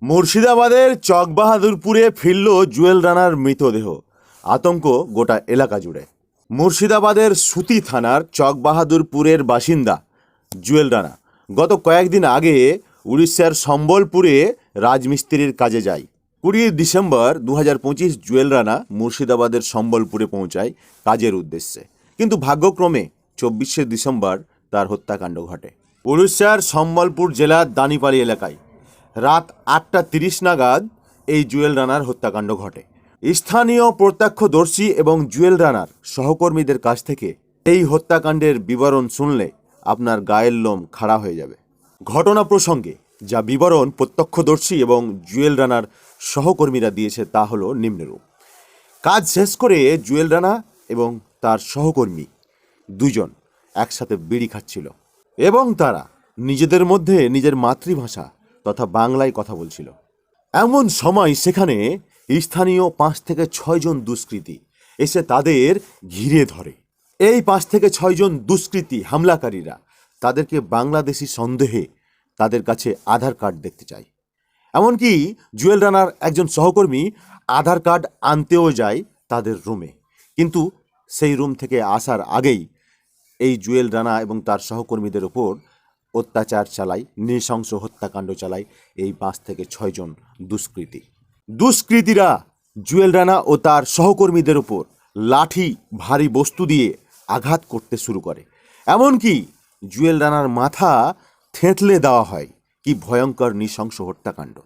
মুর্শিদাবাদের চকবাহাদুরপুরে ফিরল জুয়েল রানার মৃতদেহ। আতঙ্ক গোটা এলাকা জুড়ে। মুর্শিদাবাদের সুতি থানার চকবাহাদুরপুরের বাসিন্দা জুয়েল রানা গত কয়েকদিন আগে উড়িষ্যার সম্বলপুরে রাজমিস্ত্রির কাজে যায়। 20 ডিসেম্বর 2025 জুয়েল রানা মুর্শিদাবাদের সম্বলপুরে পৌঁছায় কাজের উদ্দেশ্যে, কিন্তু ভাগ্যক্রমে 24শে ডিসেম্বর তার হত্যাকাণ্ড ঘটে উড়িষ্যার সম্বলপুর জেলার দানিপালি এলাকায়। রাত 8:30 নাগাদ এই জুয়েল রানার হত্যাকাণ্ড ঘটে। স্থানীয় প্রত্যক্ষদর্শী এবং জুয়েল রানার সহকর্মীদের কাছ থেকে এই হত্যাকাণ্ডের বিবরণ শুনলে আপনার গায়ের লোম খাড়া হয়ে যাবে। ঘটনা প্রসঙ্গে যা বিবরণ প্রত্যক্ষদর্শী এবং জুয়েল রানার সহকর্মীরা দিয়েছে তা হলো নিম্নরূপ। কাজ শেষ করে জুয়েল রানা এবং তার সহকর্মী দুজন একসাথে বিড়ি খাচ্ছিল এবং তারা নিজেদের মধ্যে নিজের মাতৃভাষা তথা বাংলায় কথা বলছিল। এমন সময় সেখানে স্থানীয় 5 থেকে 6 জন দুষ্কৃতী এসে তাদের ঘিরে ধরে। এই 5 থেকে 6 জন দুষ্কৃতী হামলাকারীরা তাদেরকে বাংলাদেশি সন্দেহে তাদের কাছে আধার কার্ড দেখতে চায়। এমনকি জুয়েল রানার একজন সহকর্মী আধার কার্ড আনতেও যায় তাদের রুমে, কিন্তু সেই রুম থেকে আসার আগেই এই জুয়েল রানা এবং তার সহকর্মীদের ওপর অত্যাচার চালায়, নৃশংস হত্যাকাণ্ড চালায় এই 5 থেকে 6 জন দুষ্কৃতীরা জুয়েল রানা ও তার সহকর্মীদের ওপর লাঠি ভারী বস্তু দিয়ে আঘাত করতে শুরু করে। এমনকি জুয়েল রানার মাথা থেঁতলে দেওয়া হয়। কি ভয়ঙ্কর নৃশংস হত্যাকাণ্ড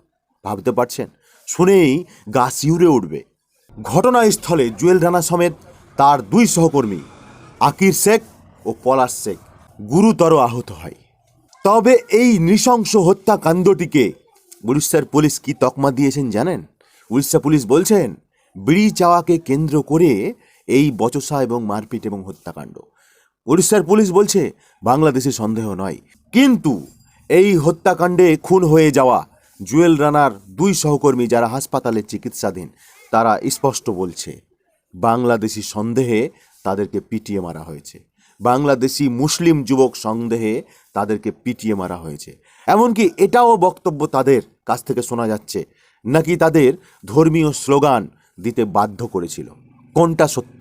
ভাবতে পারছেন? শুনেই গা শিউরে উঠবে। ঘটনাস্থলে জুয়েল রানা সমেত তার 2 সহকর্মী আকির শেখ ও পলাশ শেখ গুরুতর আহত হয়। তবে এই নৃশংস হত্যাকাণ্ডটিকে উড়িষ্যার পুলিশ কি তকমা দিয়েছেন জানেন? উড়িষ্যা পুলিশ বলছেন বিড়ি চাওয়াকে কেন্দ্র করে এই বচসা এবং মারপিট এবং হত্যাকাণ্ড। উড়িষ্যার পুলিশ বলছে বাংলাদেশি সন্দেহ নয়, কিন্তু এই হত্যাকাণ্ডে খুন হয়ে যাওয়া জুয়েল রানার 2 সহকর্মী যারা হাসপাতালে চিকিৎসাধীন তারা স্পষ্ট বলছে বাংলাদেশি সন্দেহে তাদেরকে পিটিয়ে মারা হয়েছে। বাংলাদেশি মুসলিম যুবক সন্দেহে তাদেরকে পিটিয়ে মারা হয়েছে। এমনকি এটাও বক্তব্য তাদের কাছ থেকে শোনা যাচ্ছে নাকি তাদের ধর্মীয় স্লোগান দিতে বাধ্য করেছিল। কোনটা সত্য?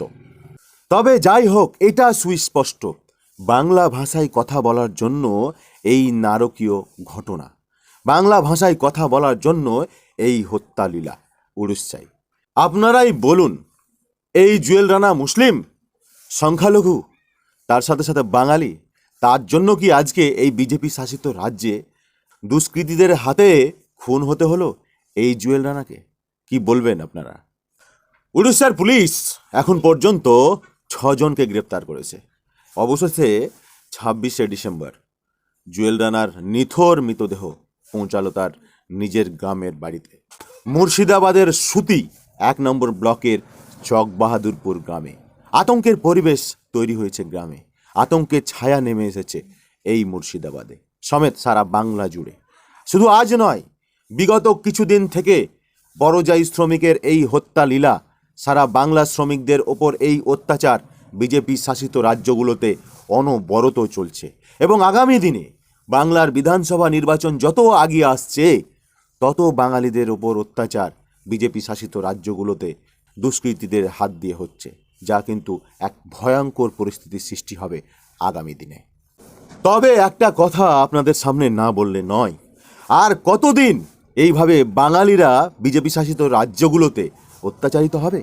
তবে যাই হোক, এটা সুস্পষ্ট বাংলা ভাষায় কথা বলার জন্য এই নারকীয় ঘটনা, বাংলা ভাষায় কথা বলার জন্য এই হত্যালীলা উড়িষ্যায়। আপনারাই বলুন, এই জুয়েল রানা মুসলিম, সংখ্যালঘু, তার সাথে সাথে বাঙালি, তার জন্য কি আজকে এই বিজেপি শাসিত রাজ্যে দুষ্কৃতীদের হাতে খুন হতে হলো এই জুয়েল রানাকে? কি বলবেন আপনারা? উড়িষ্যার পুলিশ এখন পর্যন্ত 6 জনকে গ্রেপ্তার করেছে। অবশেষে 26শে ডিসেম্বর জুয়েল রানার নিথর মৃতদেহ পৌঁছালো তার নিজের গ্রামের বাড়িতে, মুর্শিদাবাদের সুতি 1 নম্বর ব্লকের চকবাহাদুরপুর গ্রামে। আতঙ্কের পরিবেশ তৈরি হয়েছে গ্রামে, আতঙ্কের ছায়া নেমে এসেছে এই মুর্শিদাবাদে সমেত সারা বাংলা জুড়ে। শুধু আজ নয়, বিগত কিছুদিন থেকে পরযায়ী শ্রমিকের এই হত্যা লীলা, সারা বাংলা শ্রমিকদের ওপর এই অত্যাচার বিজেপি শাসিত রাজ্যগুলোতে অনবরত চলছে এবং আগামী দিনে বাংলার বিধানসভা নির্বাচন যত আগিয়ে আসছে তত বাঙালিদের ওপর অত্যাচার বিজেপি শাসিত রাজ্যগুলোতে দুষ্কৃতীদের হাত দিয়ে হচ্ছে, যা কিন্তু এক ভয়ঙ্কর পরিস্থিতির সৃষ্টি হবে আগামী দিনে। তবে একটা কথা আপনাদের সামনে না বললে নয়, আর কতদিন এইভাবে বাঙালিরা বিজেপি শাসিত রাজ্যগুলোতে অত্যাচারিত হবে?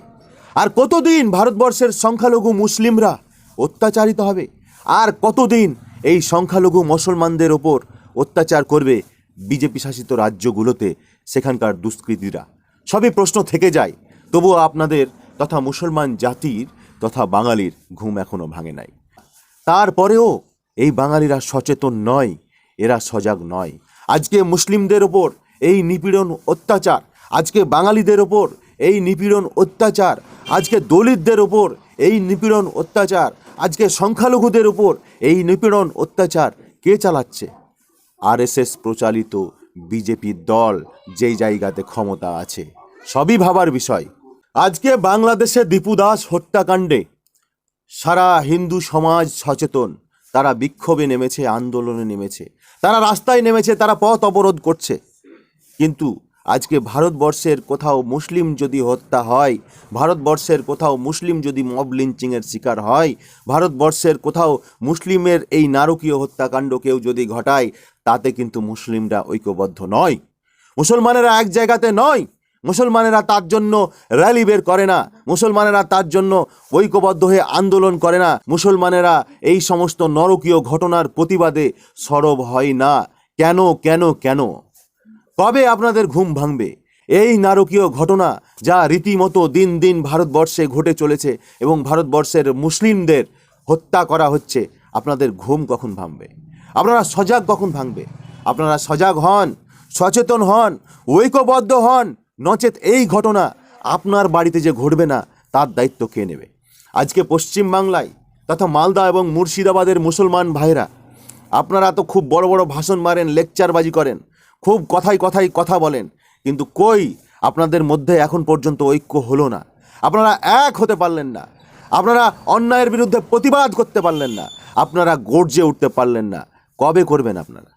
আর কতদিন ভারতবর্ষের সংখ্যালঘু মুসলিমরা অত্যাচারিত হবে? আর কতদিন এই সংখ্যালঘু মুসলমানদের ওপর অত্যাচার করবে বিজেপি শাসিত রাজ্যগুলোতে সেখানকার দুষ্কৃতীরা? সবই প্রশ্ন থেকে যায়। তবুও আপনাদের তথা মুসলমান জাতির তথা বাঙালির ঘুম এখনো ভাঙে নাই। তারপরেও এই বাঙালিরা সচেতন নয়, এরা সজাগ নয়। আজকে মুসলিমদের ওপর এই নিপীড়ন অত্যাচার, আজকে বাঙালিদের ওপর এই নিপীড়ন অত্যাচার, আজকে দলিতদের ওপর এই নিপীড়ন অত্যাচার, আজকে সংখ্যালঘুদের ওপর এই নিপীড়ন অত্যাচার কে চালাচ্ছে? আরএসএস প্রচালিত বিজেপি দল যেই জায়গাতে ক্ষমতা আছে। সবই ভাবার বিষয়। আজকে বাংলাদেশে দীপু দাস হত্যাকাণ্ডে সারা হিন্দু সমাজ সচেতন, তারা বিক্ষোভে নেমেছে, আন্দোলনে নেমেছে, তারা রাস্তায় নেমেছে, তারা পথ অবরোধ করছে। কিন্তু আজকে ভারতবর্ষের কোথাও মুসলিম যদি হত্যা হয়, ভারতবর্ষের কোথাও মুসলিম যদি মব লিঞ্চিংয়ের শিকার হয়, ভারতবর্ষের কোথাও মুসলিমের এই নারকীয় হত্যাকাণ্ড কেউ যদি ঘটায়, তাতে কিন্তু মুসলিমরা ঐক্যবদ্ধ নয়, মুসলমানেরা এক জায়গাতে নয়, মুসলমানেরা তার জন্য র্যালি বের করে না, মুসলমানেরা তার জন্য ঐক্যবদ্ধ হয়ে আন্দোলন করে না, মুসলমানেরা এই সমস্ত নরকীয় ঘটনার প্রতিবাদে সরব হয় না। কেন কেন কেন? কবে আপনাদের ঘুম ভাঙবে? এই নারকীয় ঘটনা যা রীতিমতো দিন দিন ভারতবর্ষে ঘটে চলেছে এবং ভারতবর্ষের মুসলিমদের হত্যা করা হচ্ছে, আপনাদের ঘুম কখন ভাঙবে? আপনারা সজাগ কখন ভাঙবে? আপনারা সজাগ হন, সচেতন হন, ঐক্যবদ্ধ হন, নচেত এই ঘটনা আপনার বাড়িতে যে ঘটবে না তার দায়িত্ব কে নেবে? আজকে পশ্চিমবাংলায় তথা মালদা এবং মুর্শিদাবাদের মুসলমান ভাইরা, আপনারা তো খুব বড় বড় ভাষণ মারেন, লেকচারবাজি করেন, খুব কথায় কথায় কথা বলেন, কিন্তু কই আপনাদের মধ্যে এখন পর্যন্ত ঐক্য হলো না। আপনারা এক হতে পারলেন না, আপনারা অন্যায়ের বিরুদ্ধে প্রতিবাদ করতে পারলেন না, আপনারা গর্জে উঠতে পারলেন না। কবে করবেন আপনারা?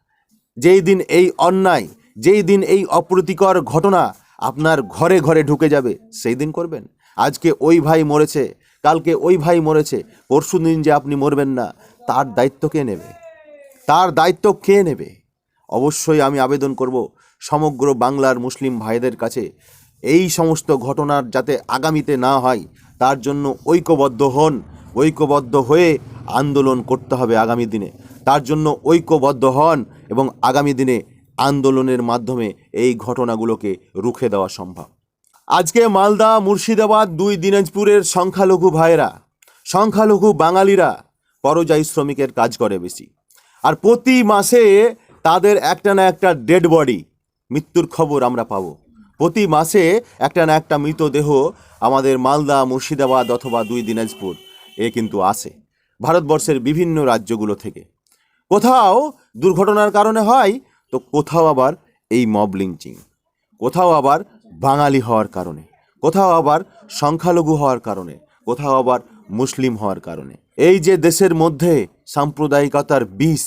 যেই দিন এই অন্যায়, যেই দিন এই অপ্রীতিকর ঘটনা আপনার ঘরে ঘরে ঢুকে যাবে, সেই দিন করবেন। আজকে ওই ভাই মরেছে, কালকে ওই ভাই মরেছে, পরশু দিন যে আপনি মরবেন না, তার দায়িত্ব কে নেবে? তার দায়িত্ব কে নেবে? অবশ্যই আমি আবেদন করব সমগ্র বাংলার মুসলিম ভাইদের কাছে, এই সমস্ত ঘটনার যাতে আগামীতে না হয় তার জন্য ঐক্যবদ্ধ হন, ঐক্যবদ্ধ হয়ে আন্দোলন করতে হবে আগামী দিনে। তার জন্য ঐক্যবদ্ধ হন এবং আগামী দিনে আন্দোলনের মাধ্যমে এই ঘটনাগুলোকে রুখে দেওয়া সম্ভব। আজকে মালদা, মুর্শিদাবাদ, দুই দিনাজপুরের সংখ্যালঘু ভাইরা, সংখ্যালঘু বাঙালিরা পরযায়ী শ্রমিকের কাজ করে বেশি, আর প্রতি মাসে তাদের একটা না একটা ডেড বডি, মৃত্যুর খবর আমরা পাবো। প্রতি মাসে একটা না একটা মৃতদেহ আমাদের মালদা, মুর্শিদাবাদ অথবা দুই দিনাজপুর কিন্তু আসে ভারতবর্ষের বিভিন্ন রাজ্যগুলো থেকে। কোথাও দুর্ঘটনার কারণে হয়, তো কোথাও আবার এই মব লিঞ্চিং, কোথাও আবার বাঙালি হওয়ার কারণে, কোথাও আবার সংখ্যালঘু হওয়ার কারণে, কোথাও আবার মুসলিম হওয়ার কারণে। এই যে দেশের মধ্যে সাম্প্রদায়িকতার বিষ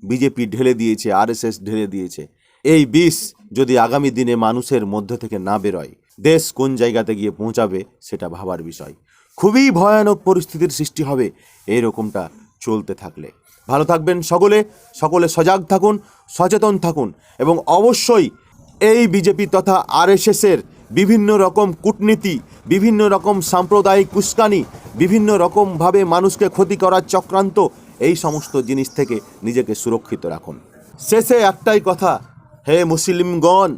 বিজেপি ঢেলে দিয়েছে, আরএসএস ঢেলে দিয়েছে, এই বিষ যদি আগামী দিনে মানুষের মধ্যে থেকে না বেরোয়, দেশ কোন জায়গাতে গিয়ে পৌঁছাবে সেটা ভাবার বিষয়। খুবই ভয়ানক পরিস্থিতির সৃষ্টি হবে এইরকমটা চলতে থাকলে। ভালো থাকবেন সকলে, সকলে সজাগ থাকুন, সচেতন থাকুন এবং অবশ্যই এই বিজেপি তথা আরএসএসের বিভিন্ন রকম কূটনীতি, বিভিন্ন রকম সাম্প্রদায়িক উস্কানি, বিভিন্ন রকমভাবে মানুষকে ক্ষতি করার চক্রান্ত, এই সমস্ত জিনিস থেকে নিজেকে সুরক্ষিত রাখুন। শেষে একটাই কথা, হে মুসলিমগণ,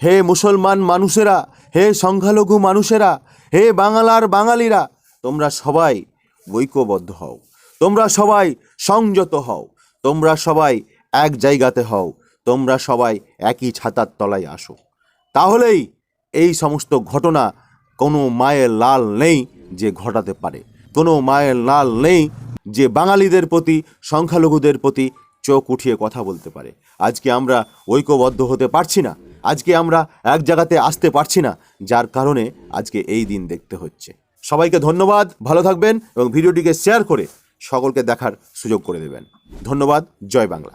হে মুসলমান মানুষেরা, হে সংখ্যালঘু মানুষেরা, হে বাংলার বাঙালিরা, তোমরা সবাই ঐক্যবদ্ধ হও, তোমরা সবাই সংযত হও, তোমরা সবাই এক জায়গাতে হও, তোমরা সবাই একই ছাতার তলায় আসো। তাহলেই এই সমস্ত ঘটনা কোনো মায়ের লাল নেই যে ঘটাতে পারে, কোনো মায়ের লাল নেই যে বাঙালিদের প্রতি, সংখ্যালঘুদের প্রতি চোখ উঠিয়ে কথা বলতে পারে। আজকে আমরা ঐক্যবদ্ধ হতে পারছি না, আজকে আমরা এক জায়গাতে আসতে পারছি না, যার কারণে আজকে এই দিন দেখতে হচ্ছে। সবাইকে ধন্যবাদ, ভালো থাকবেন এবং ভিডিওটিকে শেয়ার করে সকলকে দেখার সুযোগ করে দেবেন। ধন্যবাদ। জয় বাংলা।